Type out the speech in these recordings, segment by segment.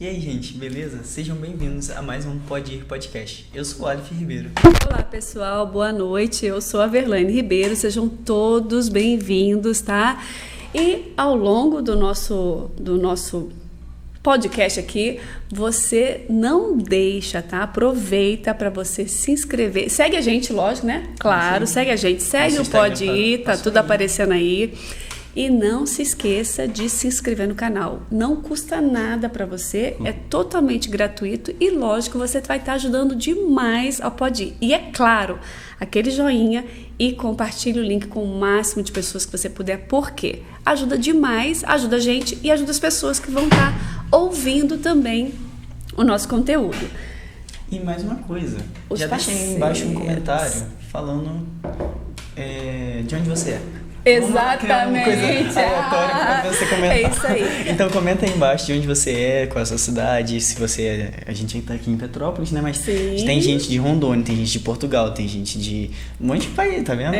E aí, gente, beleza? Sejam bem-vindos a mais um Pode Ir Podcast. Eu sou o Aleph Ribeiro. Olá, pessoal, boa noite. Eu sou a Verlaine Ribeiro. Sejam todos bem-vindos, tá? E ao longo do nosso podcast aqui, você não deixa, tá? Aproveita para você se inscrever. Segue a gente, lógico, né? Claro, Sim. segue a gente. Segue Nosso o Pode Instagram Ir, tá passou tudo aí. aparecendo aí. E não se esqueça de se inscrever no canal. Não custa nada para você, é totalmente gratuito e, lógico, você vai estar ajudando demais ao Pode Ir. E é claro, aquele joinha e compartilhe o link com o máximo de pessoas que você puder. Por quê? Ajuda demais, ajuda a gente e ajuda as pessoas que vão estar ouvindo também o nosso conteúdo. E mais uma coisa, Os já deixa aí embaixo um comentário falando de onde você é. Exatamente. Uma coisa aleatória pra você comentar. É isso aí. Então comenta aí embaixo de onde você é, qual é a sua cidade, se você é... A gente tá aqui em Petrópolis, né? Mas Sim. tem gente de Rondônia, tem gente de Portugal, tem gente de um monte de país, tá vendo?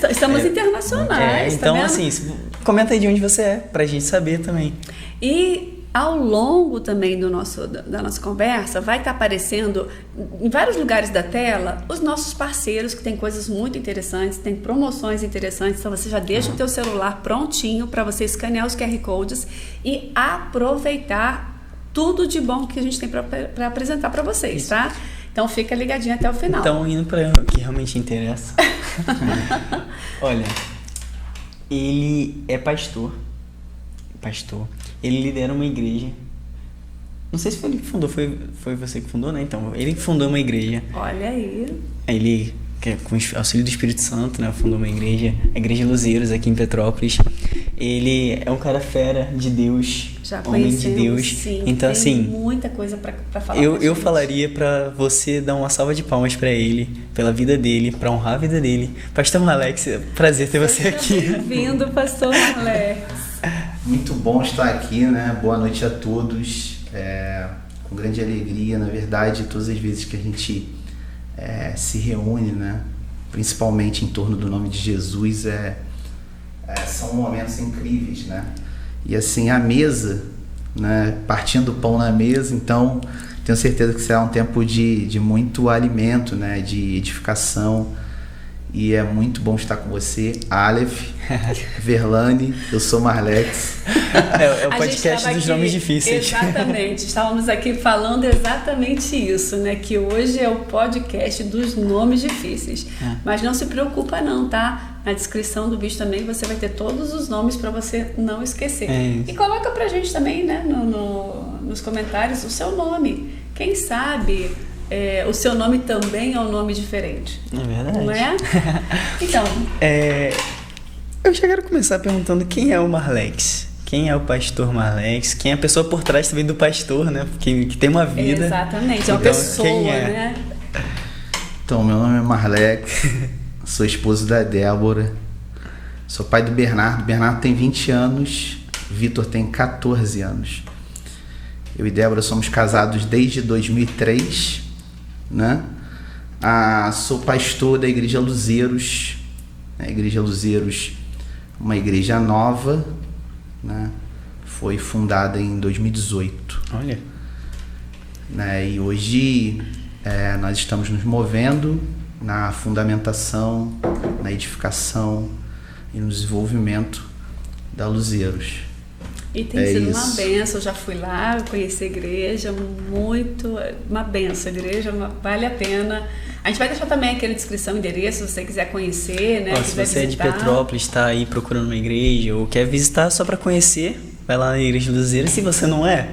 Estamos internacionais, então, tá vendo? assim, comenta aí de onde você é, pra gente saber também. E ao longo também da nossa conversa, vai estar aparecendo em vários lugares da tela os nossos parceiros que tem coisas muito interessantes, tem promoções interessantes, então você já deixa o teu celular prontinho para você escanear os QR Codes e aproveitar tudo de bom que a gente tem para apresentar para vocês, tá? Então fica ligadinho até o final. Então, indo para o que realmente interessa. Olha, ele é pastor. Ele lidera uma igreja. Não sei se foi ele que fundou, foi você que fundou, né? Então, ele fundou uma igreja. Olha aí. Ele, com o auxílio do Espírito Santo, né? Fundou uma igreja, a Igreja Luzeiros, aqui em Petrópolis. Ele é um cara fera de Deus, Já homem de conhecemos, Deus. sim. Então, tem assim, muita coisa para falar. eu falaria pra você dar uma salva de palmas pra ele, pela vida dele, pra honrar a vida dele. Pastor Alex, prazer ter você aqui. Bem-vindo, pastor Alex. Muito bom estar aqui, né? Boa noite a todos. Com grande alegria, na verdade, todas as vezes que a gente se reúne, né? Principalmente em torno do nome de Jesus, são momentos incríveis, né? E assim, a mesa, né? Partindo o pão na mesa, então tenho certeza que será um tempo de muito alimento, né? De edificação. E é muito bom estar com você, Aleph, Verlaine, eu sou Marlex. É o podcast dos nomes difíceis. Exatamente, estávamos aqui falando exatamente isso, né? Que hoje é o podcast dos nomes difíceis. Mas não se preocupa não, tá? Na descrição do vídeo também você vai ter todos os nomes para você não esquecer. E coloca pra gente também, né? Nos comentários o seu nome. Quem sabe... o seu nome também é um nome diferente. É verdade. Não é? Então... Eu já quero começar perguntando quem é o Marlex. Quem é o pastor Marlex? Quem é a pessoa por trás também do pastor, né? Que tem uma vida. Exatamente, é uma Então, pessoa, quem é? né? Então, meu nome é Marlex, sou esposo da Débora, sou pai do Bernardo. O Bernardo tem 20 anos, Vitor tem 14 anos. Eu e Débora somos casados desde 2003, né? Sou pastor da Igreja Luzeiros. A Igreja Luzeiros, uma igreja nova, né? Foi fundada em 2018. Olha. Né? E hoje nós estamos nos movendo na fundamentação, na edificação e no desenvolvimento da Luzeiros. E tem sido isso. uma benção, eu já fui lá, eu conheci a igreja, uma benção, a igreja vale a pena. A gente vai deixar também aqui na descrição, endereço, se você quiser conhecer, né? Se quiser você é de visitar. Petrópolis, está aí procurando uma igreja ou quer visitar só para conhecer, vai lá na Igreja Luzeiros. Se você não é,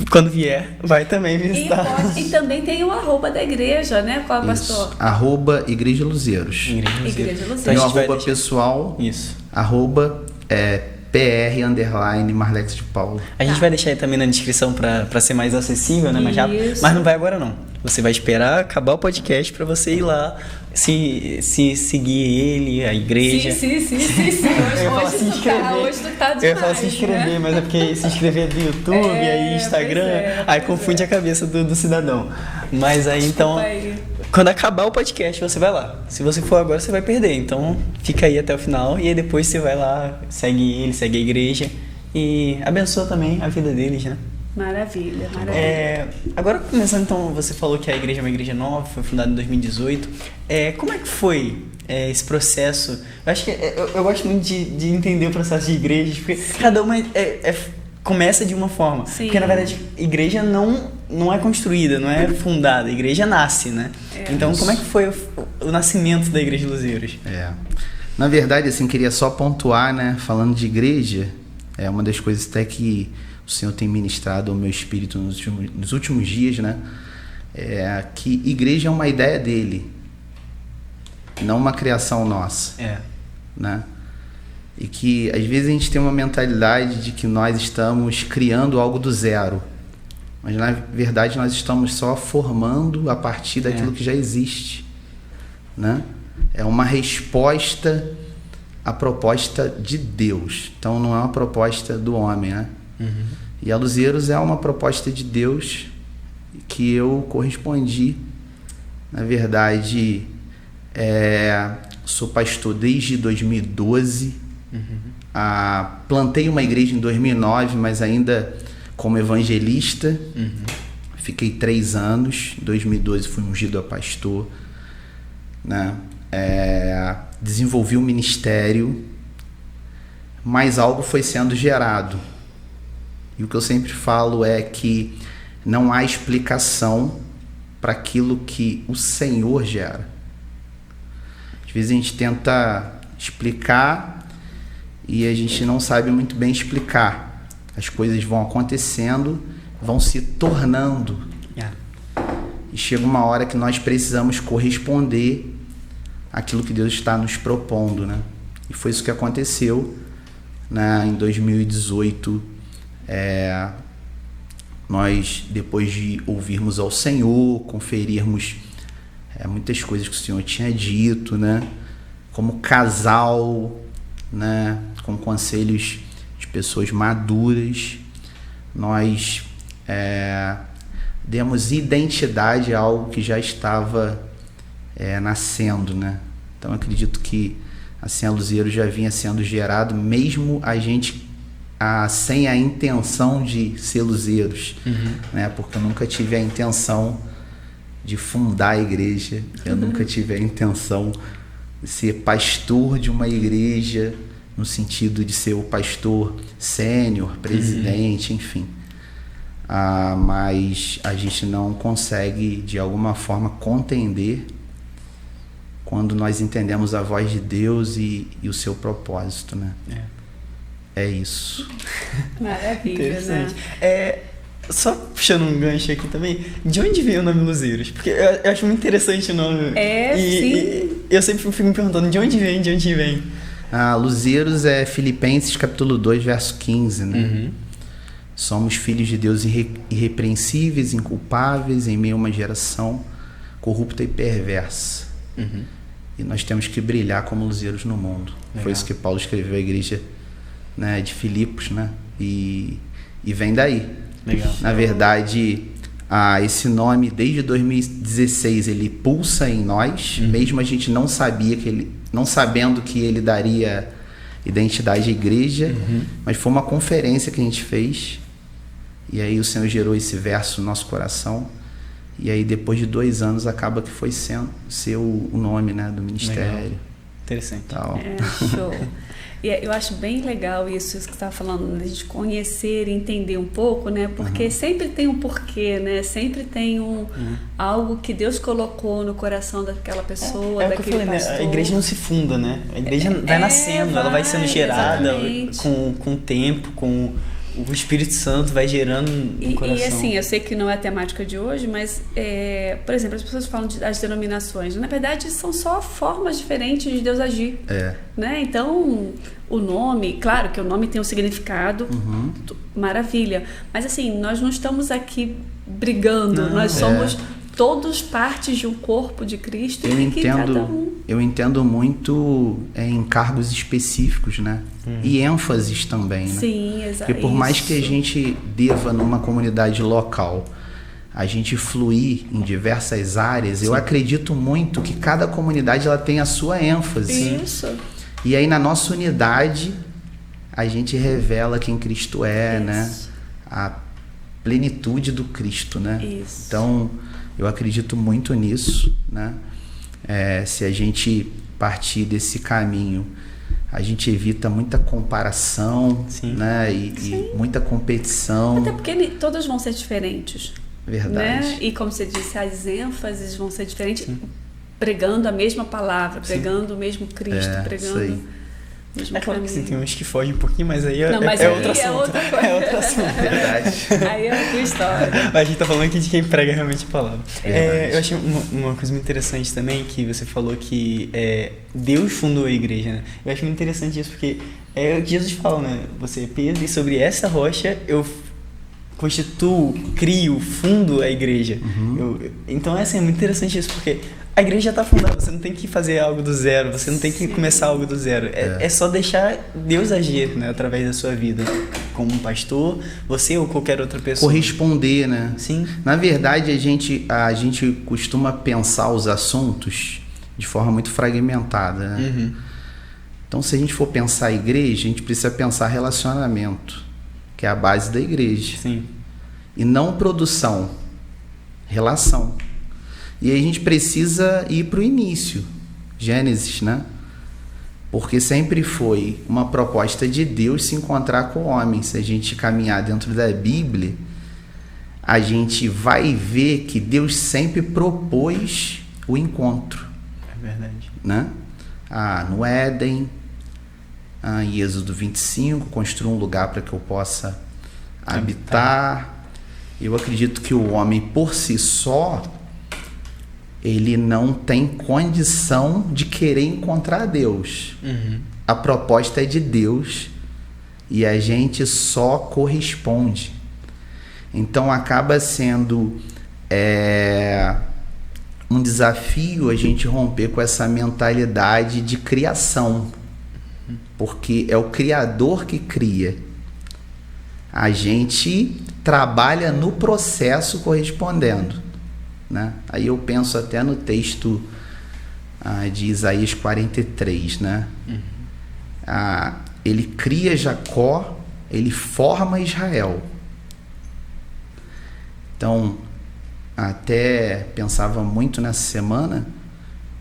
quando vier, vai também visitar. E também tem o _da igreja, né? Qual é o pastor? @ Igreja Luzeiros. Igreja Luzeiros. Tem o a gente vai @ deixar- pessoal, Isso. @PR_Marlex de Paulo. A gente vai deixar aí também na descrição para ser mais acessível, né? Isso. Mas não vai agora não. Você vai esperar acabar o podcast para você ir lá, se seguir ele, a igreja. Sim. Eu ia falar se inscrever. Hoje tu tá demais, Eu ia falar se inscrever, né? mas é porque se inscrever é do YouTube, aí Instagram, aí confunde a cabeça do cidadão. Mas aí então, aí. quando acabar o podcast, você vai lá. Se você for agora, você vai perder. Então fica aí até o final e aí depois você vai lá, segue ele, segue a igreja e abençoa também a vida deles, né? Maravilha, maravilha. Agora começando então, você falou que a igreja é uma igreja nova, foi fundada em 2018. Como é que foi esse processo? Eu acho que eu gosto muito de entender o processo de igrejas, porque cada uma começa de uma forma. Sim. Porque na verdade igreja não é construída, não é fundada, a igreja nasce, né? Então como é que foi o nascimento da Igreja Luzeiros? Na verdade, assim, queria só pontuar, né, falando de igreja, uma das coisas até que o Senhor tem ministrado ao meu espírito nos últimos dias, né, que igreja é uma ideia dele, não uma criação nossa, né? E que às vezes a gente tem uma mentalidade de que nós estamos criando algo do zero, mas na verdade nós estamos só formando a partir daquilo que já existe, né? É uma resposta à proposta de Deus. Então não é uma proposta do homem, né? E a Luzeiros é uma proposta de Deus que eu correspondi. Na verdade, sou pastor desde 2012. Plantei uma igreja em 2009, mas ainda como evangelista. Fiquei 3 anos. Em 2012 fui ungido a pastor, né? Desenvolvi um ministério, mas algo foi sendo gerado. E o que eu sempre falo é que não há explicação para aquilo que o Senhor gera. Às vezes a gente tenta explicar e a gente não sabe muito bem explicar. As coisas vão acontecendo, vão se tornando. E chega uma hora que nós precisamos corresponder àquilo que Deus está nos propondo, né? E foi isso que aconteceu, né? Em 2018, nós, depois de ouvirmos ao Senhor, conferirmos muitas coisas que o Senhor tinha dito, né? Como casal, né? Com conselhos de pessoas maduras, nós demos identidade a algo que já estava nascendo, né? Então acredito que assim a Luzeiros já vinha sendo gerado, mesmo a gente sem a intenção de ser Luzeiros, né? Porque eu nunca tive a intenção de fundar a igreja, eu nunca tive a intenção de ser pastor de uma igreja, no sentido de ser o pastor sênior, presidente, enfim. Mas a gente não consegue, de alguma forma, contender quando nós entendemos a voz de Deus e o seu propósito, né? É isso. Maravilha, né? Só puxando um gancho aqui também, de onde veio o nome Luzeiros? Porque eu acho muito interessante o nome. Sim. E eu sempre fico me perguntando de onde vem. Luzeiros é Filipenses capítulo 2, verso 15, né? Somos filhos de Deus irrepreensíveis, inculpáveis, em meio a uma geração corrupta e perversa. E nós temos que brilhar como luzeiros no mundo. Legal. Foi isso que Paulo escreveu à igreja, né, de Filipos, né? E vem daí. Legal. Na verdade, esse nome, desde 2016, ele pulsa em nós, mesmo a gente não sabendo que ele daria identidade à igreja, mas foi uma conferência que a gente fez, e aí o Senhor gerou esse verso no nosso coração, e aí depois de 2 anos acaba que foi ser o nome, né, do ministério. Legal. Interessante. Tal. Show. E eu acho bem legal isso que você estava falando, de a gente conhecer e entender um pouco, né? Porque sempre tem um porquê, né? Sempre tem algo que Deus colocou no coração daquela pessoa, daquele pastor. Né? A igreja não se funda, né? A igreja vai nascendo, ela vai sendo gerada com o tempo, com o Espírito Santo vai gerando no coração. E assim, eu sei que não é a temática de hoje, mas, por exemplo, as pessoas falam das denominações. Na verdade, são só formas diferentes de Deus agir. Né? Então, o nome, claro que o nome tem um significado, maravilha. Mas assim, nós não estamos aqui brigando, nós somos todos partes de um corpo de Cristo. Eu entendo muito em cargos específicos, né? E ênfases também, né? Sim, exato. Porque por mais que a gente deva numa comunidade local, a gente fluir em diversas áreas, eu acredito muito que cada comunidade ela tem a sua ênfase. Isso. E aí na nossa unidade a gente revela quem Cristo é, né? plenitude do Cristo, né? Isso. Então, eu acredito muito nisso, né? Se a gente partir desse caminho, a gente evita muita comparação, Sim. né? E muita competição. Até porque todas vão ser diferentes. Verdade. Né? E como você disse, as ênfases vão ser diferentes, pregando a mesma palavra, pregando o mesmo Cristo, pregando isso aí. o mesmo É claro que caminho. sim, tem uns que fogem um pouquinho, mas aí Não, mas é aí outro assunto. é outra coisa. É outro assunto. Verdade. Aí é outra história. Mas a gente tá falando aqui de quem prega realmente a palavra. Verdade. Eu achei uma coisa muito interessante também, que você falou que Deus fundou a igreja, né? Eu acho muito interessante isso, porque é o que Jesus fala, né? Você é Pedro e sobre essa rocha eu constituo, crio, fundo a igreja. Então é muito interessante isso, porque a igreja já está fundada, você não tem que fazer algo do zero, você não tem que começar algo do zero. É só deixar Deus agir, né, através da sua vida, como um pastor, você ou qualquer outra pessoa. Corresponder, né? Sim. Na verdade, a gente costuma pensar os assuntos de forma muito fragmentada, né? Então, se a gente for pensar a igreja, a gente precisa pensar relacionamento, que é a base da igreja. Sim. E não produção, relação. E aí a gente precisa ir para o início, Gênesis, né? Porque sempre foi uma proposta de Deus se encontrar com o homem. Se a gente caminhar dentro da Bíblia, a gente vai ver que Deus sempre propôs o encontro. É verdade. Né? No Éden, em Êxodo 25, construa um lugar para que eu possa habitar. Eu acredito que o homem por si só, ele não tem condição de querer encontrar Deus. A proposta é de Deus e a gente só corresponde. Então acaba sendo um desafio a gente romper com essa mentalidade de criação, porque é o Criador que cria. A gente trabalha no processo correspondendo, né? Aí eu penso até no texto de Isaías 43, né? Ele cria Jacó, ele forma Israel. Então, até pensava muito nessa semana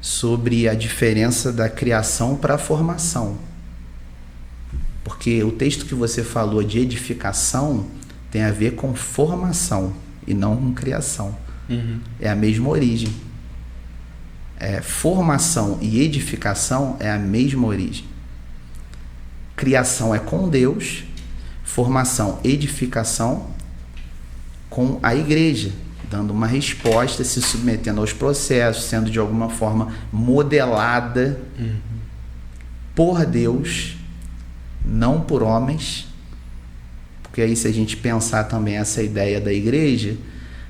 sobre a diferença da criação para a formação. Porque o texto que você falou de edificação tem a ver com formação e não com criação. É a mesma origem. Formação e edificação é a mesma origem. Criação é com Deus, formação, edificação com a igreja, dando uma resposta, se submetendo aos processos, sendo de alguma forma modelada por Deus, não por homens. Porque aí, se a gente pensar também essa ideia da igreja,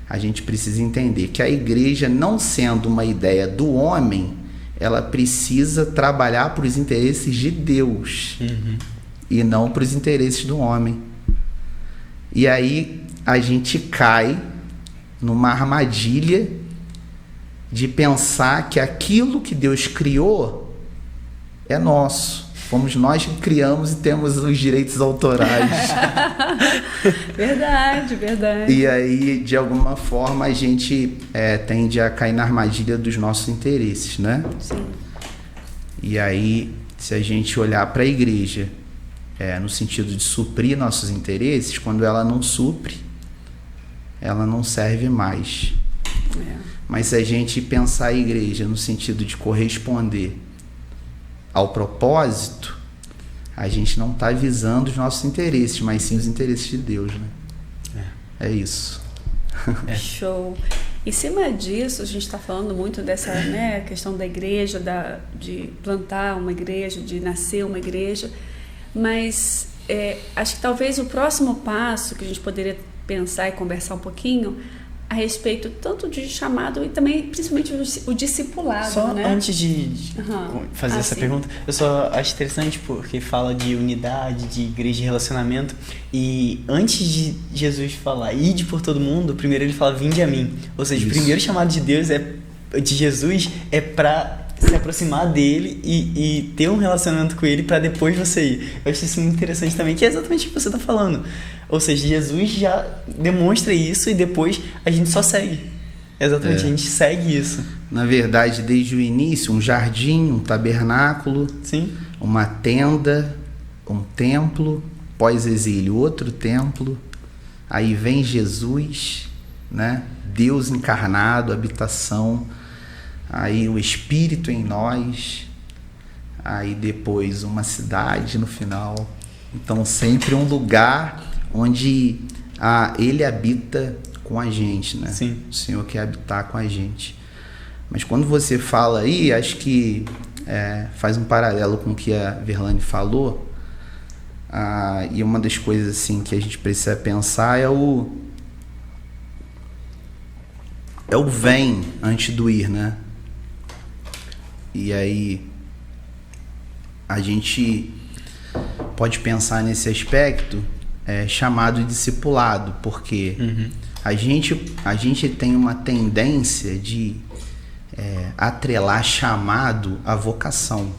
a gente precisa entender que a igreja, não sendo uma ideia do homem, ela precisa trabalhar para os interesses de Deus e não para os interesses do homem. E aí a gente cai numa armadilha de pensar que aquilo que Deus criou é nosso. Fomos nós que criamos e temos os direitos autorais. Verdade, verdade. E aí, de alguma forma, a gente tende a cair na armadilha dos nossos interesses, né? Sim. E aí, se a gente olhar para a igreja no sentido de suprir nossos interesses, quando ela não supre, ela não serve mais. Mas se a gente pensar a igreja no sentido de corresponder ao propósito, a gente não está visando os nossos interesses, mas sim os interesses de Deus, né? É isso. Show. Em cima disso, a gente está falando muito dessa questão da igreja, de plantar uma igreja, de nascer uma igreja, mas acho que talvez o próximo passo que a gente poderia pensar e conversar um pouquinho a respeito tanto de chamado e também principalmente o discipulado, só né? Antes de fazer essa sim. pergunta, eu só acho interessante porque fala de unidade, de igreja e relacionamento, e antes de Jesus falar ide por todo mundo, primeiro ele fala vinde a mim, ou seja, o primeiro chamado de Deus de Jesus é para se aproximar dele e ter um relacionamento com ele para depois você ir. Eu acho isso muito interessante também, que é exatamente o que você está falando. Ou seja, Jesus já demonstra isso e depois a gente só segue. Exatamente, a gente segue isso. Na verdade, desde o início, um jardim, um tabernáculo, Sim. uma tenda, um templo, pós-exílio, outro templo. Aí vem Jesus, né? Deus encarnado, habitação. Aí o Espírito em nós. Aí depois uma cidade no final. Então sempre um lugar onde Ele habita com a gente, né? Sim. O Senhor quer habitar com a gente. Mas quando você fala aí, acho que faz um paralelo com o que a Verlane falou. E uma das coisas assim que a gente precisa pensar é o vem antes do ir, né? E aí a gente pode pensar nesse aspecto chamado discipulado, porque a gente tem uma tendência de atrelar chamado à vocação.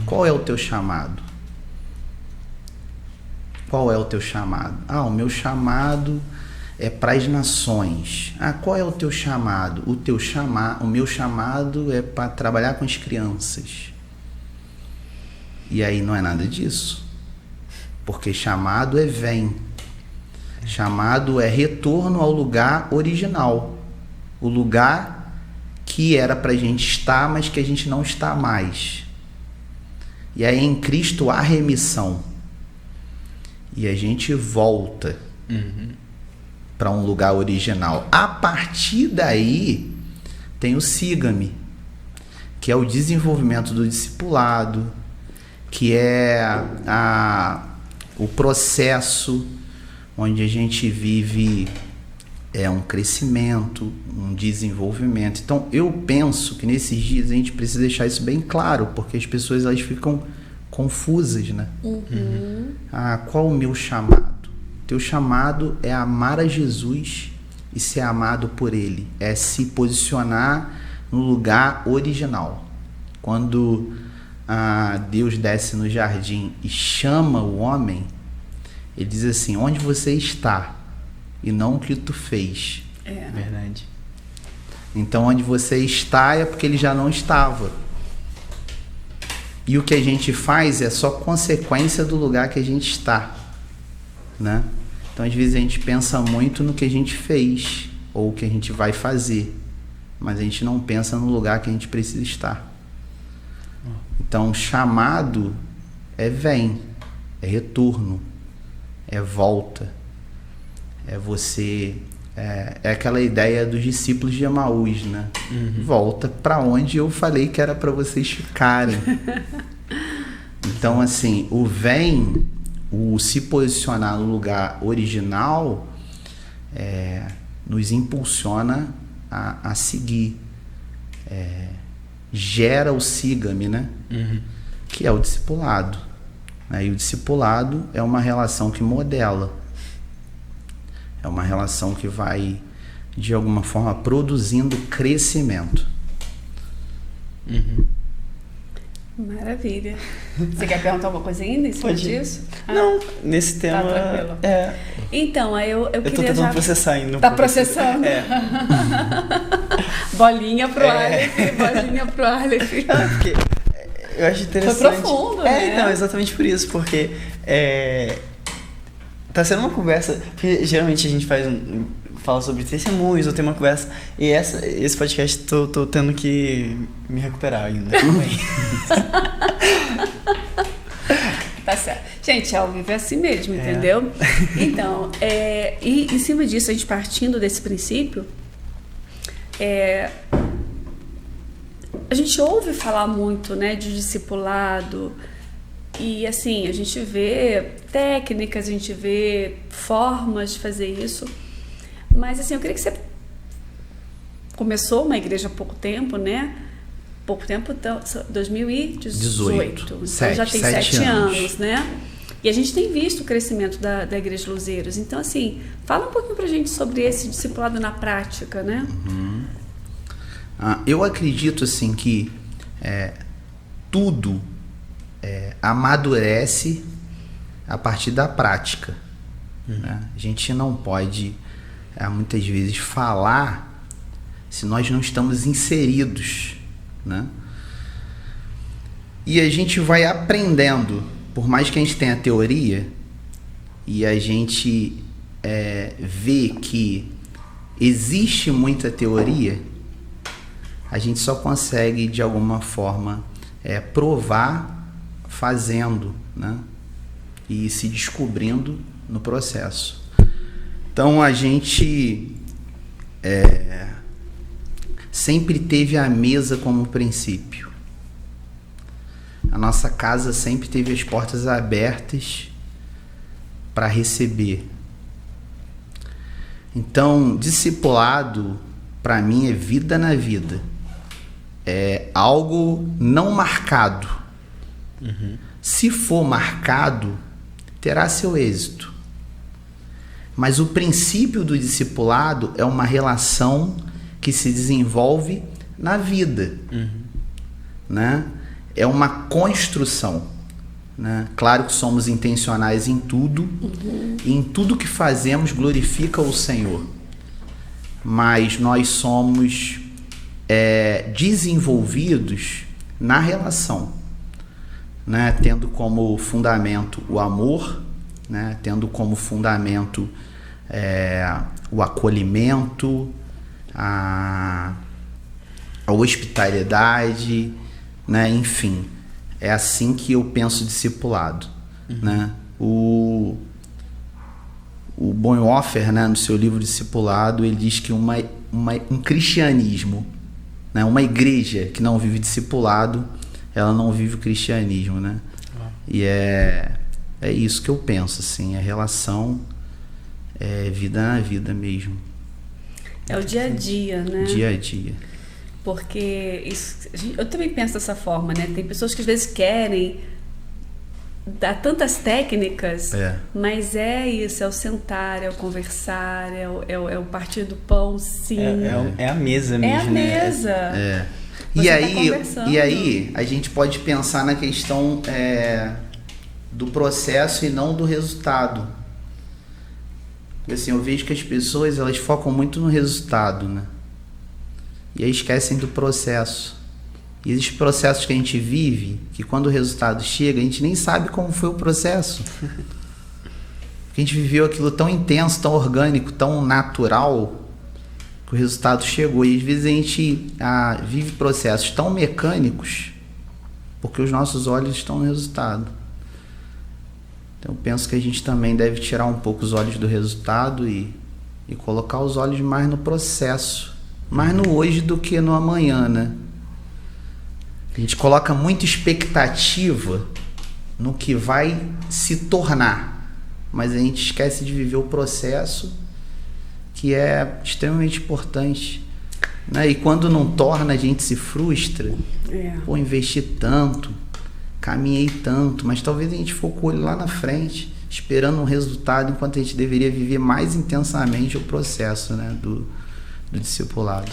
Qual é o teu chamado? Qual é o teu chamado? O meu chamado é para as nações. Qual é o teu chamado? O meu chamado é para trabalhar com as crianças. E aí não é nada disso. Porque chamado é vem. Chamado é retorno ao lugar original. O lugar que era para a gente estar, mas que a gente não está mais. E aí em Cristo há remissão. E a gente volta para um lugar original. A partir daí, tem o siga-me, que é o desenvolvimento do discipulado, que é o processo onde a gente vive um crescimento, um desenvolvimento. Então, eu penso que nesses dias a gente precisa deixar isso bem claro, porque as pessoas elas ficam confusas, né? Qual o meu chamado? Teu chamado é amar a Jesus e ser amado por Ele. É se posicionar no lugar original. Quando Deus desce no jardim e chama o homem, Ele diz assim, onde você está? E não o que tu fez. Verdade. Então, onde você está é porque Ele já não estava. E o que a gente faz é só consequência do lugar que a gente está, né? Então, às vezes, a gente pensa muito no que a gente fez ou o que a gente vai fazer, mas a gente não pensa no lugar que a gente precisa estar. Então, chamado vem, é retorno, é volta, é você... É aquela ideia dos discípulos de Emaús, né? Volta para onde eu falei que era para vocês ficarem. Então, assim, o vem, o se posicionar no lugar original, nos impulsiona a seguir. Gera o siga-me, né? Que é o discipulado. Né? E o discipulado é uma relação que modela. É uma relação que vai, de alguma forma, produzindo crescimento. Maravilha. Você quer perguntar alguma coisa ainda em cima disso? Não, nesse tema... Tá tranquilo. Então, aí eu queria tô tentando processar ainda. Tá processando? Bolinha pro Aleph, bolinha pro Aleph. Porque eu acho interessante... Foi profundo, né? Não, exatamente por isso, porque... Tá sendo uma conversa, porque geralmente a gente fala sobre testemunhos ou tem uma conversa, e esse podcast tô tendo que me recuperar ainda. Tá certo. Gente, ao vivo é assim mesmo, entendeu? Então, e em cima disso, a gente partindo desse princípio, a gente ouve falar muito, né, de discipulado. E assim, a gente vê técnicas, a gente vê formas de fazer isso. Mas assim, eu queria que você começou uma igreja há pouco tempo, né? Pouco tempo, então, 2018. Então já tem 7 anos, né? E a gente tem visto o crescimento da Igreja Luzeiros. Então, assim, fala um pouquinho pra gente sobre esse discipulado na prática, né? Eu acredito, assim, que tudo amadurece a partir da prática. Né? A gente não pode, muitas vezes, falar se nós não estamos inseridos. Né? E a gente vai aprendendo, por mais que a gente tenha teoria, e a gente vê que existe muita teoria, a gente só consegue, de alguma forma, provar fazendo, né? E se descobrindo no processo. Então a gente sempre teve a mesa como princípio. A nossa casa sempre teve as portas abertas para receber. Então, discipulado para mim é vida na vida. É algo não marcado. Se for marcado, terá seu êxito. Mas o princípio do discipulado é uma relação que se desenvolve na vida. Né? É uma construção. Né? Claro que somos intencionais em tudo. E em tudo que fazemos glorifica o Senhor. Mas nós somos desenvolvidos na relação. Né? Tendo como fundamento o amor, né? Tendo como fundamento o acolhimento, a hospitalidade, né? Enfim, é assim que eu penso discipulado. Né? O Bonhoeffer, né, no seu livro Discipulado, ele diz que um cristianismo, né, uma igreja que não vive discipulado, ela não vive o cristianismo, né? E é isso que eu penso, assim, a relação vida na vida mesmo. É o dia a dia, né? Dia a dia. Porque eu também penso dessa forma, né? Tem pessoas que às vezes querem dar tantas técnicas, mas isso, é o sentar, é o conversar, é o partir do pão, sim. É a mesa mesmo, é a mesa. E aí a gente pode pensar na questão do processo e não do resultado. Porque assim, eu vejo que as pessoas elas focam muito no resultado, né? E aí esquecem do processo. E existem processos que a gente vive que quando o resultado chega a gente nem sabe como foi o processo. Porque a gente viveu aquilo tão intenso, tão orgânico, tão natural, que o resultado chegou. E às vezes a gente vive processos tão mecânicos porque os nossos olhos estão no resultado. Então eu penso que a gente também deve tirar um pouco os olhos do resultado e colocar os olhos mais no processo, mais no hoje do que no amanhã, né? A gente coloca muita expectativa no que vai se tornar, mas a gente esquece de viver o processo, que é extremamente importante, né? E quando não torna, a gente se frustra. Pô, investi tanto, caminhei tanto, mas talvez a gente foque o olho lá na frente, esperando um resultado, enquanto a gente deveria viver mais intensamente o processo, né, do discipulado.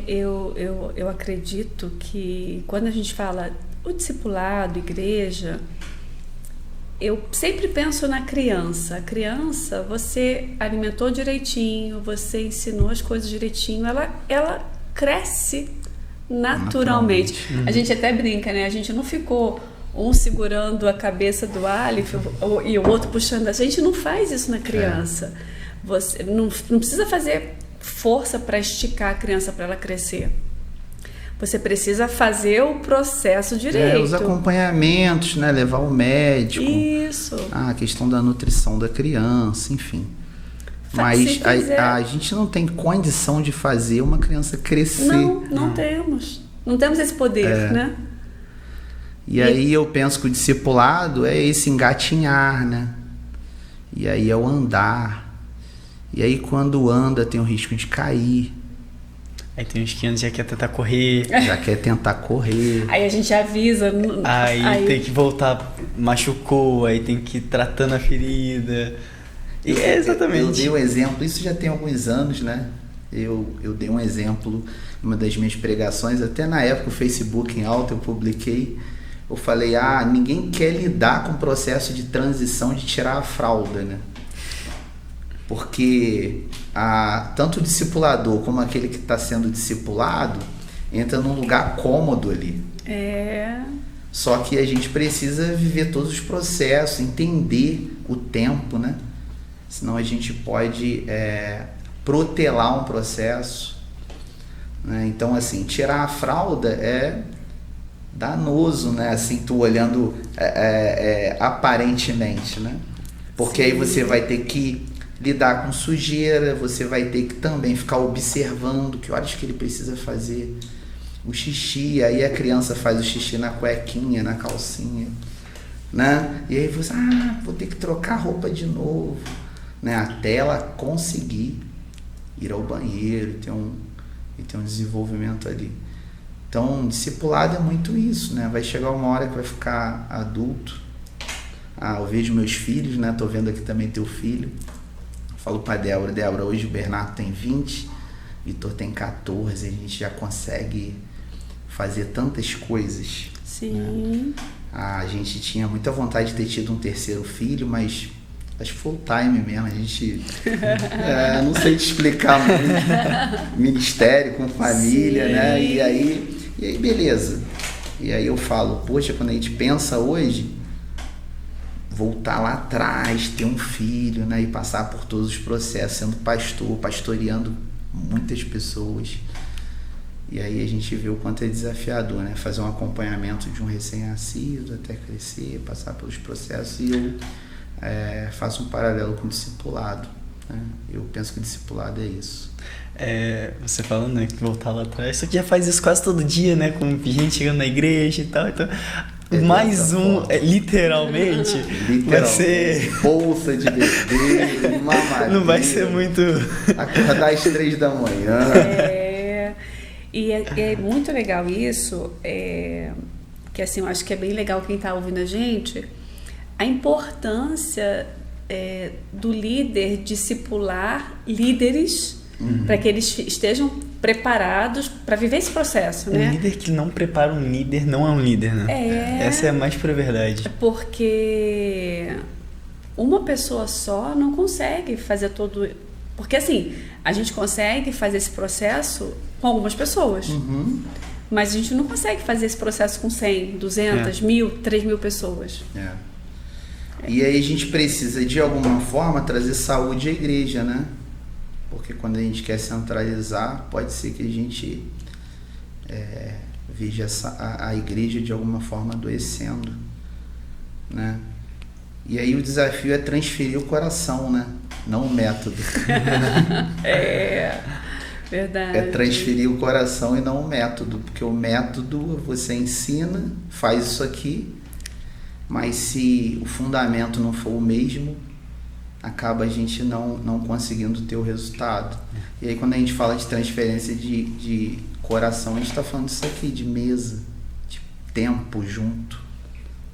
Eu acredito que quando a gente fala o discipulado, igreja, eu sempre penso na criança. A criança, você alimentou direitinho, você ensinou as coisas direitinho, ela cresce naturalmente. A gente até brinca, né? A gente não ficou um segurando a cabeça do Aleph e o outro puxando. A gente não faz isso na criança. Você não precisa fazer força para esticar a criança para ela crescer. Você precisa fazer o processo direito. Os acompanhamentos, né? Levar o médico. Isso. A questão da nutrição da criança, enfim. Mas a gente não tem condição de fazer uma criança crescer. Não temos. Não temos esse poder, né? E aí eu penso que o discipulado é esse engatinhar, né? E aí é o andar. E aí quando anda tem o risco de cair. Aí tem uns que já quer tentar correr. Aí a gente avisa. Aí tem que voltar, machucou, aí tem que ir tratando a ferida. E exatamente. Eu dei um exemplo, isso já tem alguns anos, né? Eu dei um exemplo, uma das minhas pregações, até na época o Facebook em alta eu publiquei, eu falei, ninguém quer lidar com o processo de transição de tirar a fralda, né? Porque tanto o discipulador como aquele que está sendo discipulado entra num lugar cômodo ali. Só que a gente precisa viver todos os processos, entender o tempo, né? Senão a gente pode protelar um processo, né? Então, assim, tirar a fralda é danoso, né? Assim, tu olhando aparentemente, né? Porque aí você vai ter que lidar com sujeira, você vai ter que também ficar observando que horas que ele precisa fazer o xixi, aí a criança faz o xixi na cuequinha, na calcinha, né? E aí você, vou ter que trocar a roupa de novo, né? Até ela conseguir ir ao banheiro e ter um desenvolvimento ali. Então, discipulado é muito isso, né? Vai chegar uma hora que vai ficar adulto. Eu vejo meus filhos, né? Tô vendo aqui também teu filho. Falo pra Débora, hoje o Bernardo tem 20, Vitor tem 14, a gente já consegue fazer tantas coisas. Sim. Né? A gente tinha muita vontade de ter tido um terceiro filho, mas acho que full time mesmo, a gente não sei te explicar muito, ministério com família, sim, né? E aí beleza. E aí eu falo, poxa, quando a gente pensa hoje, voltar lá atrás, ter um filho, né? E passar por todos os processos, sendo pastor, pastoreando muitas pessoas. E aí a gente vê o quanto é desafiador, né? Fazer um acompanhamento de um recém-nascido até crescer, passar pelos processos. E eu faço um paralelo com o discipulado, né? Eu penso que o discipulado é isso. Você falando, né, que voltar lá atrás, só que já faz isso quase todo dia, né? Com gente chegando na igreja e tal. Então, mais um, literalmente, vai ser... Bolsa de bebê, mamadeira. Não vai ser muito... Acordar às 3 da manhã. E é muito legal isso, que assim, eu acho que é bem legal quem está ouvindo a gente, a importância do líder discipular líderes, para que eles estejam preparados para viver esse processo, né? Um líder que não prepara um líder não é um líder, né? Essa é a mais pura verdade. Porque uma pessoa só não consegue fazer todo... Porque assim, a gente consegue fazer esse processo com algumas pessoas, mas a gente não consegue fazer esse processo com 100, 200, 1.000, 3.000 pessoas. E aí a gente precisa, de alguma forma, trazer saúde à igreja, né? Porque quando a gente quer centralizar, pode ser que a gente veja a igreja de alguma forma adoecendo, né? E aí o desafio é transferir o coração, né? Não o método. Verdade. É transferir o coração e não o método, porque o método você ensina, faz isso aqui, mas se o fundamento não for o mesmo, acaba a gente não conseguindo ter o resultado. E aí quando a gente fala de transferência de coração, a gente está falando disso aqui, de mesa, de tempo junto,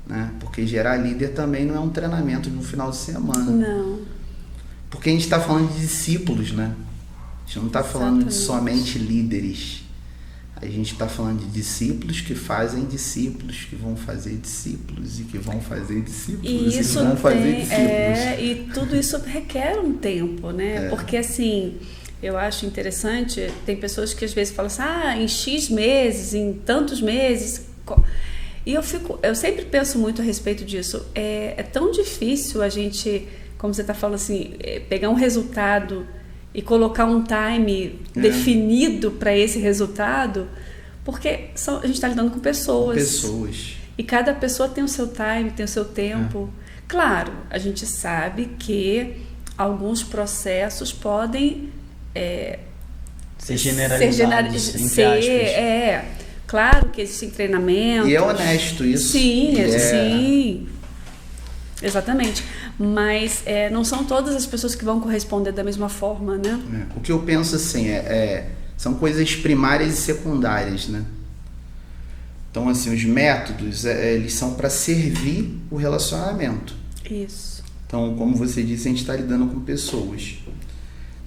né? Porque gerar líder também não é um treinamento de um final de semana. Não. Porque a gente está falando de discípulos, né? A gente não está falando de somente líderes. A gente está falando de discípulos que fazem discípulos, que vão fazer discípulos e que vão fazer discípulos e isso que vão fazer discípulos. E tudo isso requer um tempo, né? Porque assim, eu acho interessante, tem pessoas que às vezes falam assim, em X meses, em tantos meses. E eu sempre penso muito a respeito disso. É tão difícil a gente, como você está falando assim, pegar um resultado e colocar um time definido para esse resultado, porque a gente está lidando com pessoas. E cada pessoa tem o seu time, tem o seu tempo. Claro, a gente sabe que alguns processos podem ser generalizados, entre aspas. Claro que existem treinamentos. E é honesto isso. Sim, sim. Exatamente. Mas não são todas as pessoas que vão corresponder da mesma forma, né? O que eu penso assim, são coisas primárias e secundárias, né? Então, assim, os métodos, eles são para servir o relacionamento. Isso. Então, como você disse, a gente está lidando com pessoas.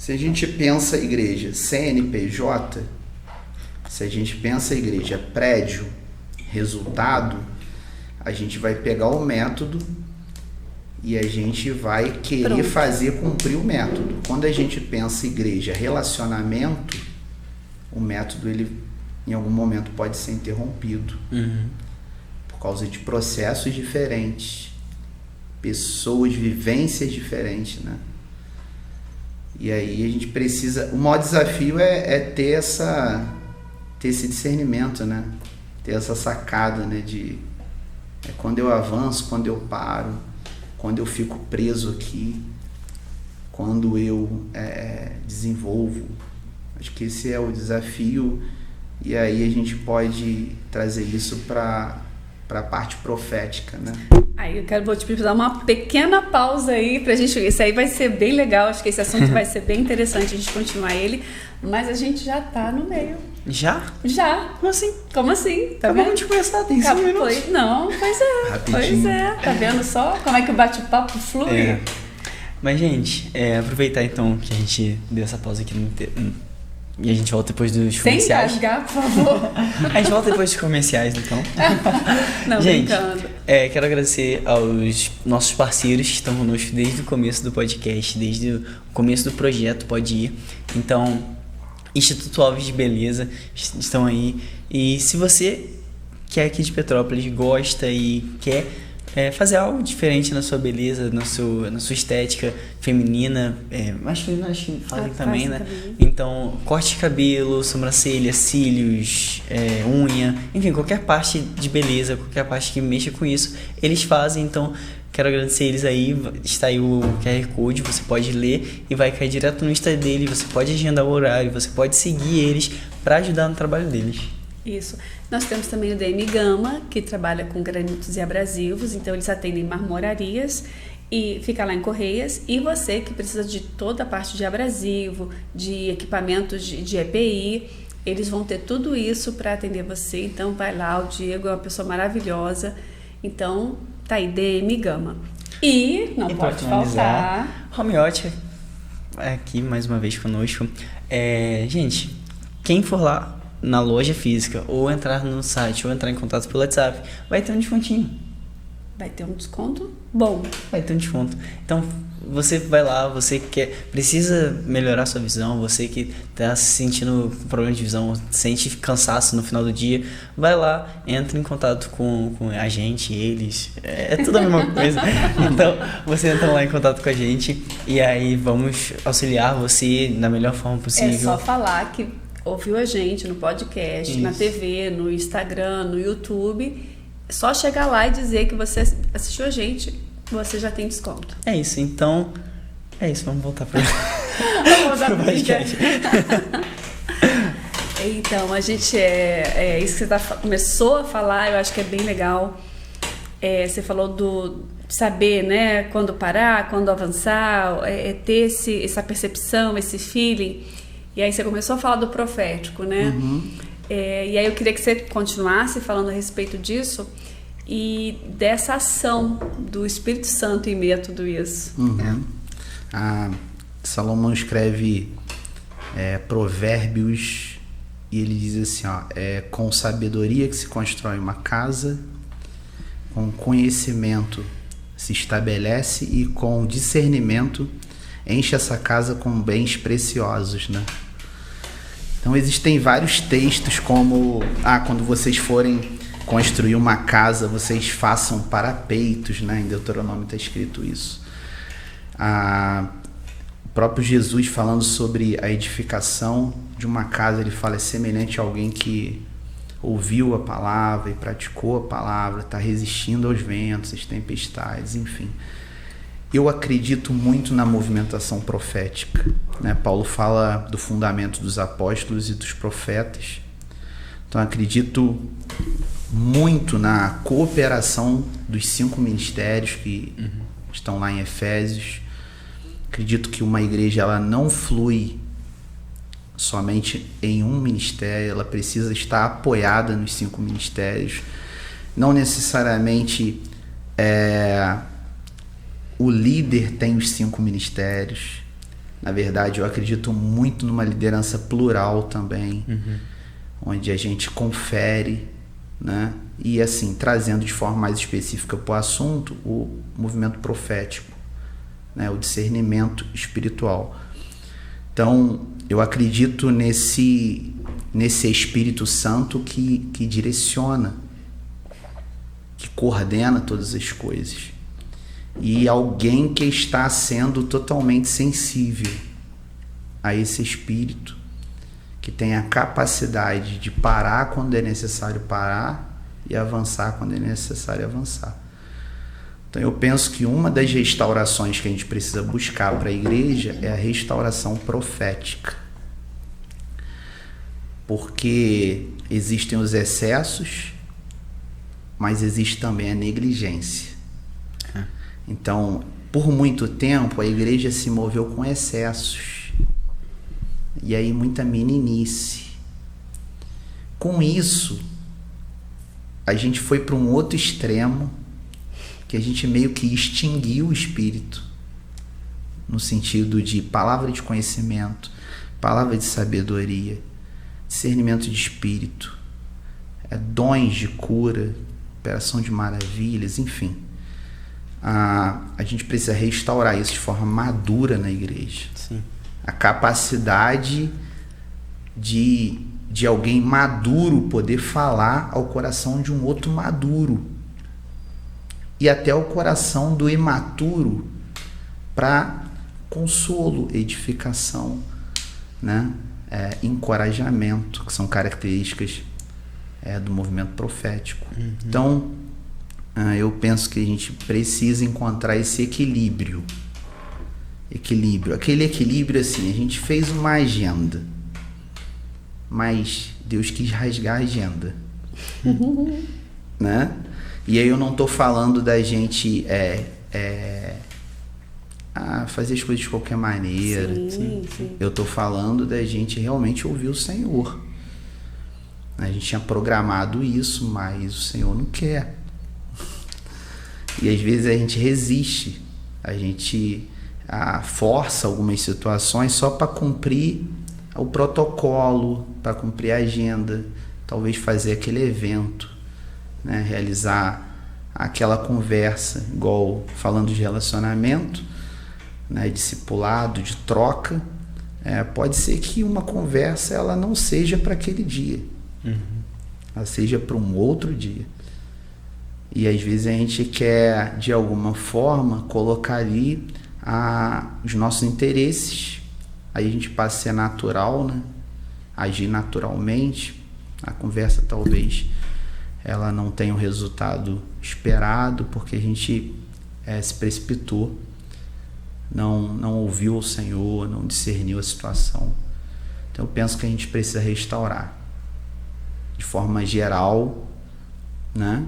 Se a gente pensa igreja CNPJ, se a gente pensa igreja prédio, resultado, a gente vai pegar o método e a gente vai querer fazer cumprir o método. Quando a gente pensa igreja relacionamento, o método ele em algum momento pode ser interrompido por causa de processos diferentes, pessoas, vivências diferentes, né? E aí a gente precisa... O maior desafio é ter esse discernimento, né? Ter essa sacada, né? Quando eu avanço, quando eu paro, quando eu fico preso aqui, quando eu desenvolvo. Acho que esse é o desafio, e aí a gente pode trazer isso para a parte profética, né? Aí vou te dar uma pequena pausa aí pra gente. Isso aí vai ser bem legal, acho que esse assunto vai ser bem interessante a gente continuar ele, mas a gente já tá no meio. Já? Já. Como assim? Tá vendo? Acabamos de começar, tem 5 minutos. Pois é. Rapidinho. Pois é. Tá vendo só como é que o bate-papo flui? Mas, gente, aproveitar então que a gente deu essa pausa aqui e a gente volta depois dos comerciais. Sem engasgar, por favor. A gente volta depois dos comerciais, então. Não, gente, brincando. Quero agradecer aos nossos parceiros que estão conosco desde o começo do podcast, desde o começo do projeto Pode Ir. Então, Instituto Alves de Beleza estão aí. E se você que é aqui de Petrópolis gosta e quer fazer algo diferente na sua beleza, na sua estética feminina, masculina, acho que fazem também, né? Também. Então, corte de cabelo, sobrancelha, cílios, unha, enfim, qualquer parte de beleza, qualquer parte que mexa com isso, eles fazem. Então, quero agradecer eles aí. Está aí o QR Code, você pode ler e vai cair direto no Insta dele. Você pode agendar o horário, você pode seguir eles para ajudar no trabalho deles. Isso. Nós temos também o DM Gama, que trabalha com granitos e abrasivos, então eles atendem marmorarias e fica lá em Correias. E você que precisa de toda a parte de abrasivo, de equipamentos de EPI, eles vão ter tudo isso para atender você. Então vai lá, o Diego é uma pessoa maravilhosa. Então tá aí, DM Gama. E não pode faltar... Homeótica aqui mais uma vez conosco. Gente, quem for lá na loja física, ou entrar no site, ou entrar em contato pelo WhatsApp, vai ter um descontinho. Vai ter um desconto bom. Vai ter um desconto. Então, você vai lá, você que precisa melhorar sua visão, você que está se sentindo com problema de visão, sente cansaço no final do dia, vai lá, entra em contato com a gente, eles, é tudo a mesma coisa. Então, você entra lá em contato com a gente e aí vamos auxiliar você da melhor forma possível. É só falar que ouviu a gente no podcast, na TV, no Instagram, no YouTube. É só chegar lá e dizer que você assistiu a gente, você já tem desconto. É isso, então... vamos voltar para vamos voltar pro podcast. Então, a gente isso que você começou a falar, eu acho que é bem legal. Você falou do saber, né, quando parar, quando avançar, ter essa percepção, esse feeling. E aí você começou a falar do profético, né? Uhum. E aí eu queria que você continuasse falando a respeito disso e dessa ação do Espírito Santo em meio a tudo isso. Uhum. Salomão escreve Provérbios e ele diz assim, com sabedoria que se constrói uma casa, com conhecimento se estabelece e com discernimento enche essa casa com bens preciosos, né? Então existem vários textos como quando vocês forem construir uma casa, vocês façam parapeitos, né? Em Deuteronômio está escrito isso. O próprio Jesus falando sobre a edificação de uma casa, ele fala, é semelhante a alguém que ouviu a palavra e praticou a palavra, está resistindo aos ventos, às tempestades, enfim. Eu acredito muito na movimentação profética, né? Paulo fala do fundamento dos apóstolos e dos profetas. Então acredito muito na cooperação dos 5 ministérios que estão lá em Efésios. Acredito que uma igreja ela não flui somente em um ministério, ela precisa estar apoiada nos 5 ministérios. Não necessariamente o líder tem os 5 ministérios, Na verdade, eu acredito muito numa liderança plural também, onde a gente confere, né? E assim, trazendo de forma mais específica para o assunto, o movimento profético, né? O discernimento espiritual. Então, eu acredito nesse Espírito Santo que direciona, que coordena todas as coisas. E alguém que está sendo totalmente sensível a esse Espírito, que tem a capacidade de parar quando é necessário parar e avançar quando é necessário avançar. Então eu penso que uma das restaurações que a gente precisa buscar para a igreja é a restauração profética. Porque existem os excessos, mas existe também a negligência. Então, por muito tempo, a igreja se moveu com excessos. E aí, muita meninice. Com isso, a gente foi para um outro extremo, que a gente meio que extinguiu o Espírito, no sentido de palavra de conhecimento, palavra de sabedoria, discernimento de Espírito, dons de cura, operação de maravilhas, enfim. A gente precisa restaurar isso de forma madura na igreja. Sim. A capacidade de alguém maduro poder falar ao coração de um outro maduro e até ao coração do imaturo para consolo, edificação, né? Encorajamento, que são características do movimento profético. Então, eu penso que a gente precisa encontrar esse equilíbrio. Aquele equilíbrio, assim, a gente fez uma agenda, mas Deus quis rasgar a agenda. Né? E aí eu não estou falando da gente fazer as coisas de qualquer maneira. Sim. Eu estou falando da gente realmente ouvir o Senhor. A gente tinha programado isso, mas o Senhor não quer. E às vezes a gente resiste, a gente força algumas situações só para cumprir o protocolo, para cumprir a agenda, talvez fazer aquele evento, né? Realizar aquela conversa, igual falando de relacionamento, né? Discipulado, de troca. Pode ser que uma conversa ela não seja para aquele dia, ela seja para um outro dia. E às vezes a gente quer, de alguma forma, colocar ali os nossos interesses. Aí a gente passa a ser natural, né? Agir naturalmente. A conversa talvez ela não tenha o resultado esperado, porque a gente se precipitou, não ouviu o Senhor, não discerniu a situação. Então eu penso que a gente precisa restaurar, de forma geral, né?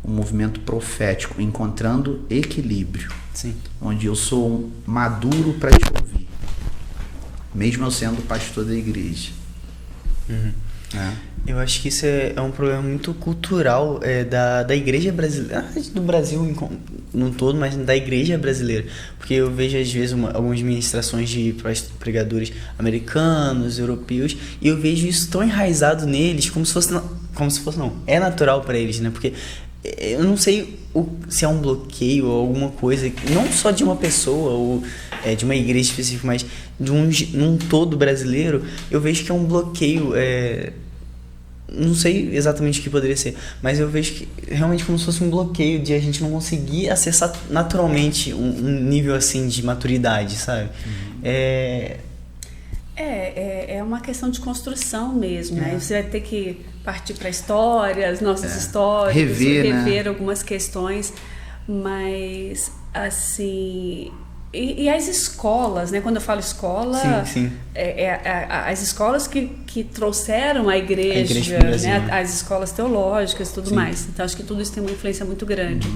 Um movimento profético, encontrando equilíbrio. Sim. Onde eu sou maduro para te ouvir, mesmo eu sendo pastor da igreja. Eu acho que isso é um problema muito cultural da igreja brasileira, do Brasil no todo, mas da igreja brasileira. Porque eu vejo às vezes algumas ministrações de pregadores americanos, europeus, e eu vejo isso tão enraizado neles, como se fosse não, é natural para eles, né? Porque eu não sei se é um bloqueio ou alguma coisa, não só de uma pessoa ou de uma igreja específica, mas num todo brasileiro. Eu vejo que é um bloqueio, não sei exatamente o que poderia ser, mas eu vejo que realmente como se fosse um bloqueio de a gente não conseguir acessar naturalmente um nível assim de maturidade, sabe? É uma questão de construção mesmo, né? Você vai ter que partir para as nossas histórias, rever algumas questões, mas assim... E as escolas, né? Quando eu falo escola, sim. As escolas que trouxeram a igreja né? As escolas teológicas e tudo mais. Então acho que tudo isso tem uma influência muito grande,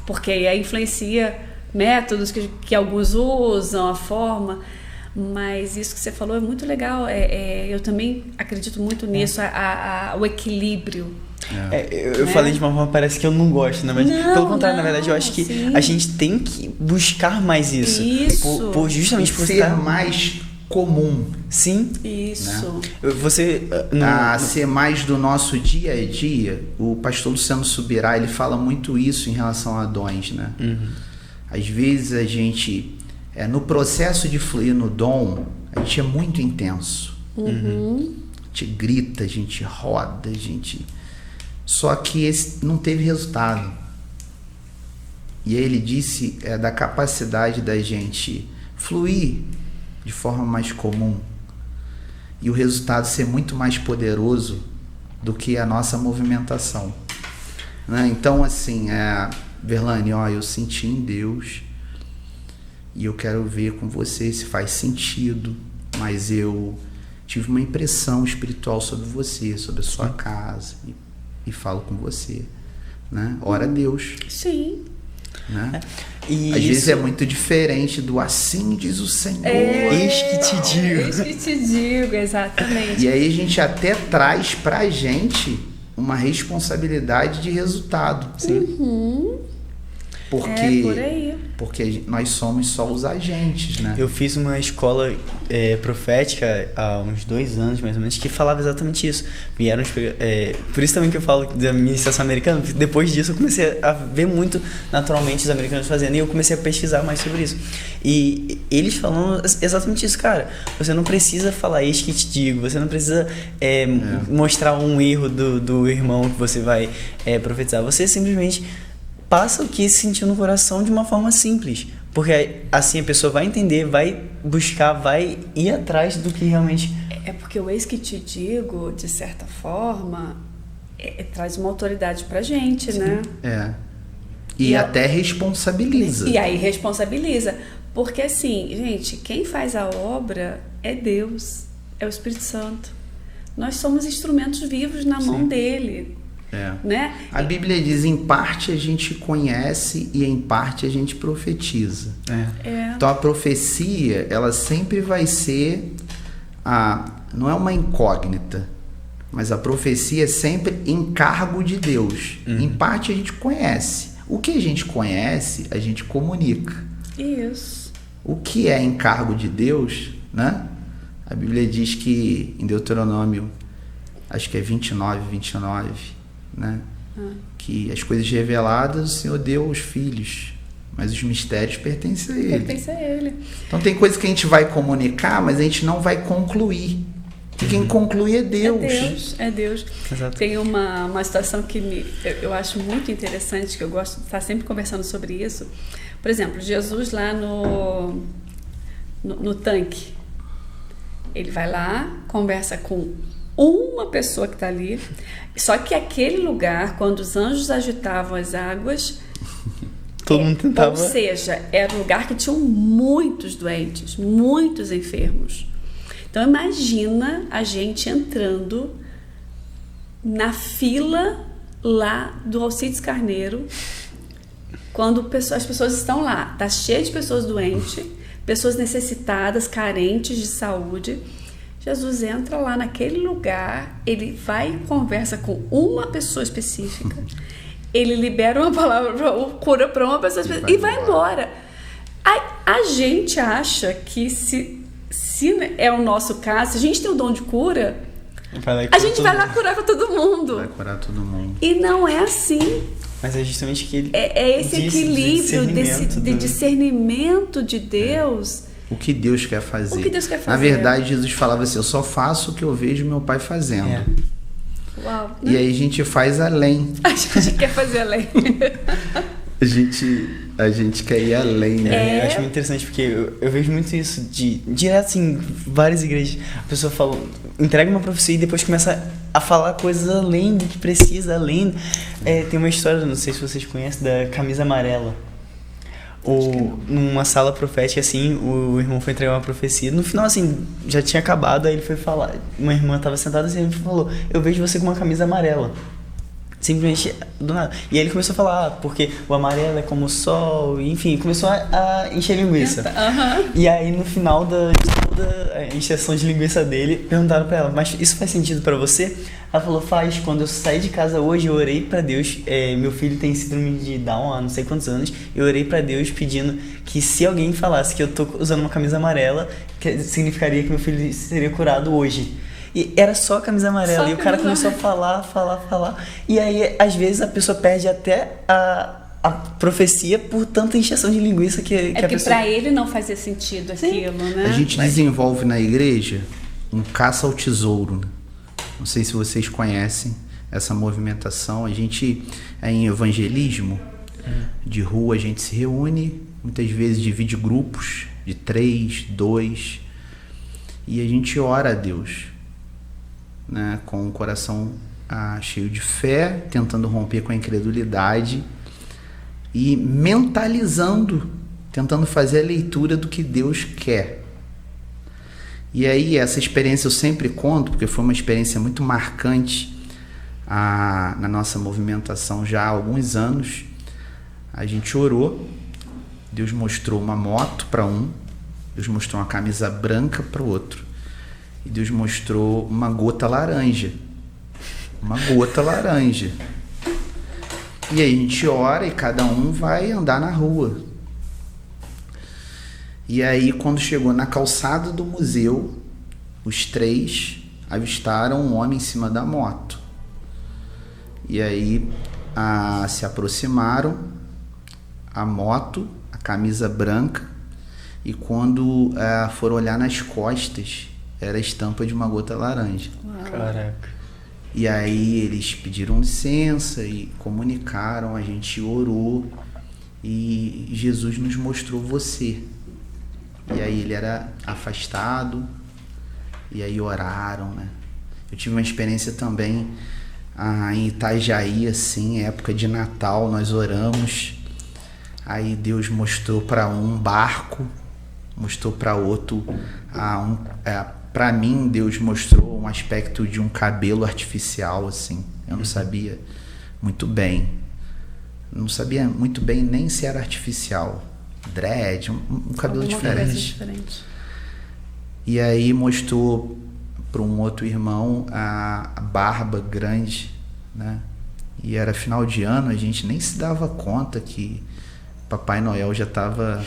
porque aí influencia métodos que alguns usam, a forma. Mas isso que você falou é muito legal. Eu também acredito muito nisso, o equilíbrio. Eu falei de uma forma, parece que eu não gosto, né? Mas pelo contrário, na verdade, eu acho que sim. a gente tem que buscar mais isso. Justamente por ser mais comum. Sim. Isso. Você... ser mais do nosso dia a dia. O pastor Luciano Subirá, ele fala muito isso em relação a dons, né? Às vezes a gente, no processo de fluir no dom, a gente é muito intenso. A gente grita, a gente roda, a gente... Só que esse não teve resultado. E aí ele disse da capacidade da gente fluir de forma mais comum e o resultado ser muito mais poderoso do que a nossa movimentação, né? Então, assim, Verlane, eu senti em Deus e eu quero ver com você se faz sentido, mas eu tive uma impressão espiritual sobre você, sobre a sua casa, e falo com você, né? Ora a Deus. Sim. Né? E às vezes é muito diferente do assim diz o Senhor. Eis que te digo. Eis que te digo, exatamente. E aí a gente até traz pra gente uma responsabilidade de resultado. Sim. Porque, por aí. Porque nós somos só os agentes, né? Eu fiz uma escola profética há uns 2 anos, mais ou menos, que falava exatamente isso. Vieram por isso também que eu falo da ministração americana, porque depois disso eu comecei a ver muito naturalmente os americanos fazendo, e eu comecei a pesquisar mais sobre isso. E eles falando exatamente isso, cara. Você não precisa falar eis que te digo, você não precisa mostrar um erro do irmão que você vai profetizar. Você simplesmente passa o que sentiu no coração de uma forma simples. Porque assim a pessoa vai entender, vai buscar, vai ir atrás do que realmente... É porque o eis que te digo, de certa forma, traz uma autoridade pra gente, né? E até responsabiliza. E aí responsabiliza. Porque assim, gente, quem faz a obra é Deus, é o Espírito Santo. Nós somos instrumentos vivos na mão dele. Né? A Bíblia diz, em parte a gente conhece e em parte a gente profetiza. Então a profecia, ela sempre vai ser não é uma incógnita, mas a profecia é sempre encargo de Deus. Em parte a gente conhece. O que a gente conhece, a gente comunica. Isso. O que é encargo de Deus, né? A Bíblia diz que em Deuteronômio, acho que é 29, né? Que as coisas reveladas o Senhor deu aos filhos, mas os mistérios pertencem a Ele. Então tem coisas que a gente vai comunicar, mas a gente não vai concluir. E quem conclui é Deus. É Deus. Exato. Tem uma situação que eu acho muito interessante, que eu gosto de estar sempre conversando sobre isso. Por exemplo, Jesus lá no tanque. Ele vai lá, conversa com uma pessoa que está ali. Só que aquele lugar, quando os anjos agitavam as águas, todo mundo tentava. Ou seja, era um lugar que tinham muitos doentes, muitos enfermos. Então imagina a gente entrando na fila lá do Alcides Carneiro, quando as pessoas estão lá, tá cheio de pessoas doentes, pessoas necessitadas, carentes de saúde. Jesus entra lá naquele lugar, ele vai e conversa com uma pessoa específica, ele libera uma palavra, cura para uma pessoa específica e vai embora. A gente acha que se é o nosso caso, se a gente tem o dom de cura, a gente vai lá curar com todo mundo. Vai curar todo mundo. E não é assim. Mas é justamente que esse equilíbrio de discernimento de Deus. O que Deus quer fazer. O que Deus quer fazer. Na verdade, Jesus falava assim, eu só faço o que eu vejo meu Pai fazendo. Uau, e aí a gente faz além. A gente quer fazer além. A gente quer ir além, né? Eu acho muito interessante, porque eu vejo muito isso direto assim, várias igrejas. A pessoa fala, entrega uma profecia e depois começa a falar coisas além do que precisa, além. Tem uma história, não sei se vocês conhecem, da camisa amarela. Numa sala profética, assim, o irmão foi entregar uma profecia. No final, assim, já tinha acabado, aí ele foi falar. Uma irmã estava sentada assim, ele falou, eu vejo você com uma camisa amarela. Simplesmente do nada. E aí ele começou a falar, porque o amarelo é como o sol, enfim, começou a encher linguiça. E aí no final toda a encheção de linguiça dele, perguntaram pra ela, mas isso faz sentido pra você? Ela falou, faz. Quando eu saí de casa hoje, eu orei pra Deus, meu filho tem síndrome de Down há não sei quantos anos, eu orei pra Deus pedindo que se alguém falasse que eu tô usando uma camisa amarela, que significaria que meu filho seria curado hoje. E era só a camisa amarela, e o cara começou a falar, e aí às vezes a pessoa perde até a profecia por tanta encheção de linguiça que a porque pessoa... para ele não fazia sentido aquilo, né? A gente desenvolve na igreja um caça ao tesouro, né? Não sei se vocês conhecem essa movimentação. A gente, em evangelismo de rua, a gente se reúne, muitas vezes divide grupos de 3, 2, e a gente ora a Deus, né, com o coração cheio de fé, tentando romper com a incredulidade e mentalizando, tentando fazer a leitura do que Deus quer. E aí essa experiência eu sempre conto, porque foi uma experiência muito marcante na nossa movimentação já há alguns anos. A gente orou, Deus mostrou uma moto para um, Deus mostrou uma camisa branca para o outro, e Deus mostrou uma gota laranja. Uma gota laranja. E aí a gente ora e cada um vai andar na rua. E aí quando chegou na calçada do museu, os 3 avistaram um homem em cima da moto. E aí se aproximaram, a moto, a camisa branca, e quando foram olhar nas costas, era a estampa de uma gota laranja. Uau. Caraca. E aí eles pediram licença e comunicaram, a gente orou e Jesus nos mostrou você. E aí ele era afastado, e aí oraram, né? Eu tive uma experiência também em Itajaí, assim, época de Natal, nós oramos, aí Deus mostrou para um barco, mostrou para outro para mim Deus mostrou um aspecto de um cabelo artificial, assim. Eu não sabia muito bem, nem se era artificial, dread, um cabelo diferente. E aí mostrou para um outro irmão a barba grande, né? E era final de ano, a gente nem se dava conta que Papai Noel já estava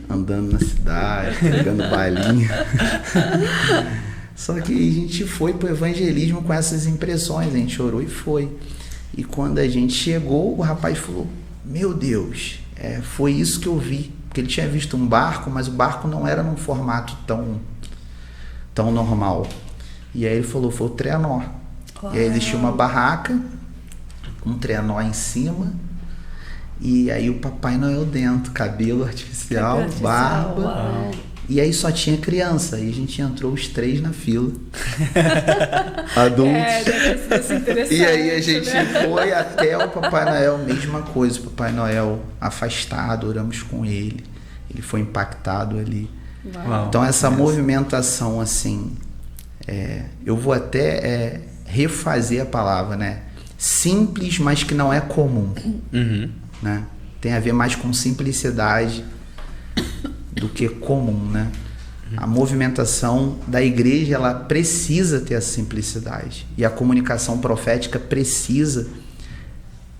andando na cidade, pegando balinha. Só que a gente foi pro evangelismo com essas impressões, a gente orou e foi. E quando a gente chegou, o rapaz falou, meu Deus, foi isso que eu vi. Porque ele tinha visto um barco, mas o barco não era num formato tão normal. E aí ele falou, foi o trenó. Uau. E aí existia uma barraca, um trenó em cima, e aí o Papai Noel dentro, cabelo artificial, barba. Uau. E aí só tinha criança, e a gente entrou os 3 na fila, adultos. E aí a gente foi até o Papai Noel, mesma coisa, o Papai Noel afastado, oramos com ele, ele foi impactado ali. Uau. Então essa movimentação assim, eu vou até refazer a palavra, né? Simples, mas que não é comum. Uhum. Né? Tem a ver mais com simplicidade do que comum, né? A movimentação da igreja, ela precisa ter essa simplicidade, e a comunicação profética precisa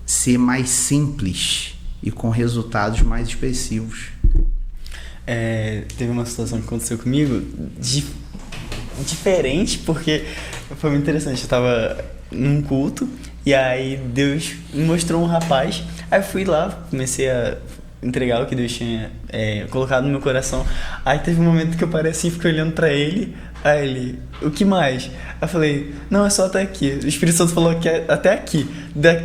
ser mais simples e com resultados mais expressivos. Teve uma situação que aconteceu comigo diferente, porque foi muito interessante. Eu estava num culto e aí Deus me mostrou um rapaz. Aí eu fui lá, comecei a entregar o que Deus tinha colocado no meu coração. Aí teve um momento que eu parei assim, fiquei olhando pra ele. Aí ele, o que mais? Aí eu falei, não, é só até aqui. O Espírito Santo falou que é até aqui.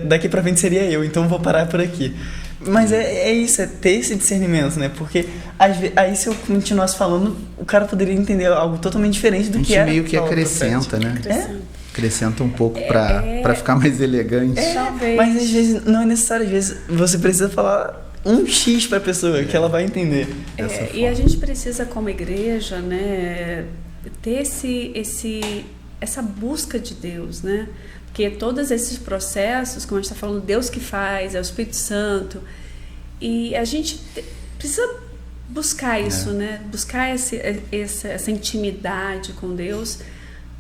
Daqui pra frente seria eu, então eu vou parar por aqui. Mas é isso, é ter esse discernimento, né? Porque aí se eu continuasse falando, o cara poderia entender algo totalmente diferente do que era. A gente meio que acrescenta, né? Acrescenta um pouco pra ficar mais elegante. Talvez. Mas às vezes não é necessário, às vezes você precisa falar um X pra pessoa, que ela vai entender. E a gente precisa, como igreja, né, ter essa busca de Deus, né? Porque todos esses processos, como a gente está falando, Deus que faz, é o Espírito Santo, e a gente precisa buscar isso, né? Buscar essa intimidade com Deus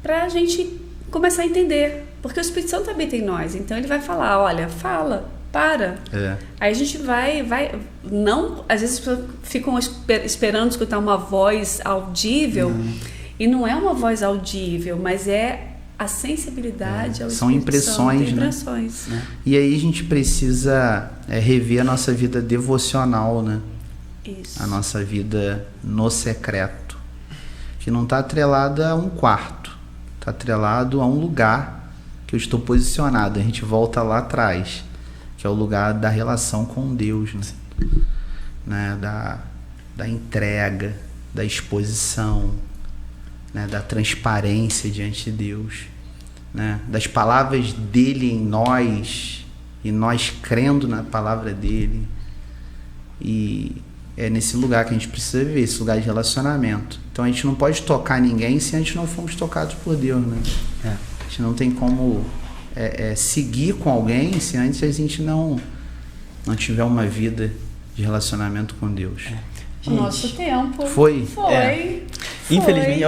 para a gente começar a entender. Porque o Espírito Santo habita em nós. Então ele vai falar, olha, fala, para. Aí a gente vai... Não, às vezes as pessoas ficam esperando escutar uma voz audível. E não é uma voz audível, mas é a sensibilidade ao São impressões, né? E aí a gente precisa rever a nossa vida devocional, né? Isso. A nossa vida no secreto, que não está atrelada a um quarto, está atrelado a um lugar que eu estou posicionado. A gente volta lá atrás, que é o lugar da relação com Deus, né? Da entrega, da exposição, né? Da transparência diante de Deus, né? Das palavras dele em nós e nós crendo na palavra dele. E é nesse lugar que a gente precisa viver, esse lugar de relacionamento. Então a gente não pode tocar ninguém se a gente não formos tocados por Deus, né? A gente não tem como seguir com alguém se antes a gente não tiver uma vida de relacionamento com Deus. O nosso tempo foi. Infelizmente,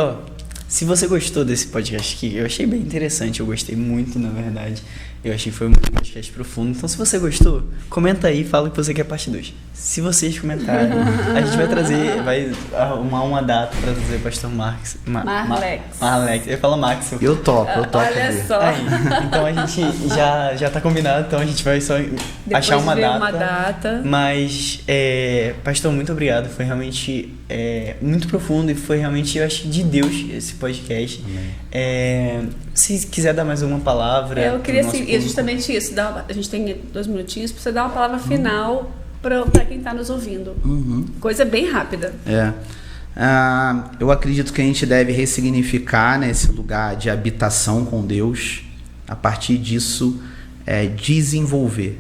se você gostou desse podcast aqui, eu achei bem interessante, eu gostei muito, na verdade. Eu achei que foi um podcast profundo. Então, se você gostou, comenta aí e fala que você quer parte 2. Se vocês comentarem, a gente vai arrumar uma data para trazer o pastor Marlex. Marlex. Eu falo Max. Eu topo. Olha só. Aí, então a gente já tá combinado, então a gente vai só achar uma data. Mas, pastor, muito obrigado. Foi realmente muito profundo e foi realmente, eu acho, de Deus esse podcast. Se quiser dar mais uma palavra. Eu queria, justamente isso. A gente tem 2 minutinhos para você dar uma palavra final para quem está nos ouvindo. Coisa bem rápida. Eu acredito que a gente deve ressignificar, né, esse lugar de habitação com Deus. A partir disso, desenvolver,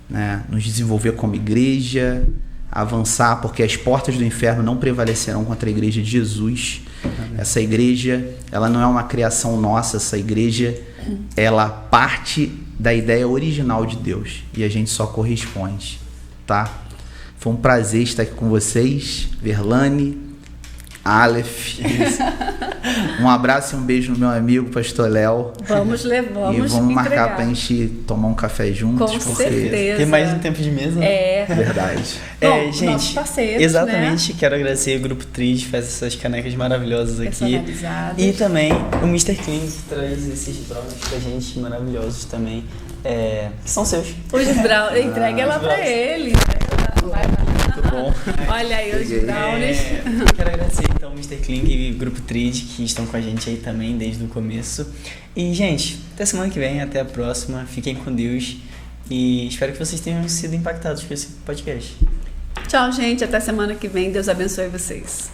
né? Nos desenvolver como igreja, avançar, porque as portas do inferno não prevalecerão contra a igreja de Jesus. Essa igreja, ela não é uma criação nossa, essa igreja, ela parte da ideia original de Deus e a gente só corresponde, tá? Foi um prazer estar aqui com vocês, Verlane, Aleph. Um abraço e um beijo no meu amigo Pastor Léo. Vamos marcar pra gente tomar um café juntos. Com certeza. Tem mais um tempo de mesa. Verdade. Bom, gente, nossos parceiros, exatamente, né? Quero agradecer o Grupo Trid, que faz essas canecas maravilhosas aqui. Personalizadas. E também o Mr. Clean, que traz esses brownies pra gente, maravilhosos também. Que são seus. Os brownies, entregue ela pra ele. Muito bom. Olha aí os brownies. Quero agradecer então o Mr. Kling e o Grupo Trid, que estão com a gente aí também desde o começo. E, gente, até semana que vem, até a próxima. Fiquem com Deus e espero que vocês tenham sido impactados com esse podcast. Tchau, gente. Até semana que vem. Deus abençoe vocês.